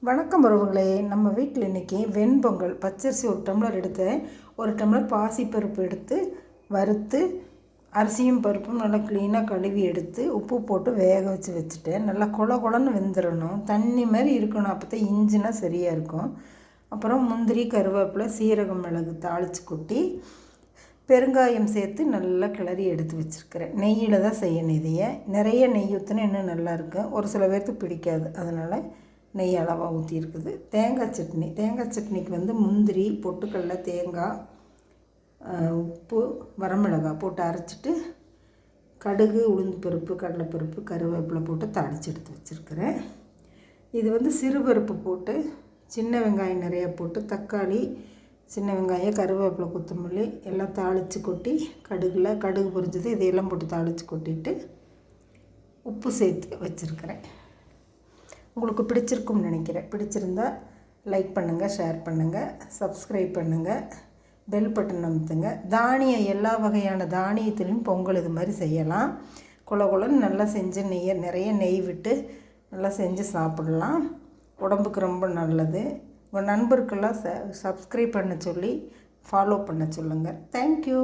வணக்கம் உறவுகளே. நம்ம வீட்டில் இன்றைக்கி வெண்பொங்கல் பச்சரிசி ஒரு டம்ளர் எடுத்தேன். ஒரு டம்ளர் பாசிப்பருப்பு எடுத்து வறுத்து அரிசியும் பருப்பும் நல்லா க்ளீனாக கழுவி எடுத்து உப்பு போட்டு வேக வச்சுட்டேன். நல்லா கொலன்னு வெந்துடணும், தண்ணி மாதிரி இருக்கணும், அப்போ தான் இஞ்சினா சரியாக இருக்கும். அப்புறம் முந்திரி, கருவேப்பிலை, சீரகம், மிளகு தாளித்து கொட்டி பெருங்காயம் சேர்த்து நல்லா கிளறி எடுத்து வச்சுருக்கிறேன். நெய்யில் தான் செய்யணும். இதையே நிறைய நெய் ஊற்றினா இன்னும் நல்லாயிருக்கும். ஒரு சில பேர்த்துக்கு பிடிக்காது, அதனால் நெய் அளவாக ஊற்றிருக்குது. தேங்காய் சட்னிக்கு முந்திரி, பொட்டுக்கடலை, தேங்காய், உப்பு, வரமிளகாய் போட்டு அரைச்சிட்டு கடுகு, உளுந்து பருப்பு, கடலைப்பருப்பு, கருவேப்பிலை போட்டு தாளித்து எடுத்து வச்சுருக்கிறேன். இது சிறுபருப்பு போட்டு சின்ன வெங்காயம் நிறையா போட்டு தக்காளி, சின்ன வெங்காயம், கருவேப்பிலை, கொத்தமல்லி எல்லாம் தாளித்து கொட்டி கடுகு பொரிஞ்சது இதையெல்லாம் போட்டு தாளித்து கொட்டிட்டு உப்பு சேர்த்து வச்சுருக்கிறேன். உங்களுக்கு பிடிச்சிருக்கும்னு நினைக்கிறேன். பிடிச்சிருந்தால் லைக் பண்ணுங்கள், ஷேர் பண்ணுங்கள், சப்ஸ்கிரைப் பண்ணுங்கள், பெல் பட்டன் அமுத்துங்க. எல்லா வகையான தானியத்திலையும் பொங்கல் இது மாதிரி செய்யலாம். குலன்னு நல்லா செஞ்சு நிறைய நெய் விட்டு நல்லா செஞ்சு சாப்பிடலாம். உடம்புக்கு ரொம்ப நல்லது. உங்கள் நண்பருக்கெல்லாம் சப்ஸ்கிரைப் பண்ண சொல்லி ஃபாலோ பண்ண சொல்லுங்கள். தேங்க்யூ.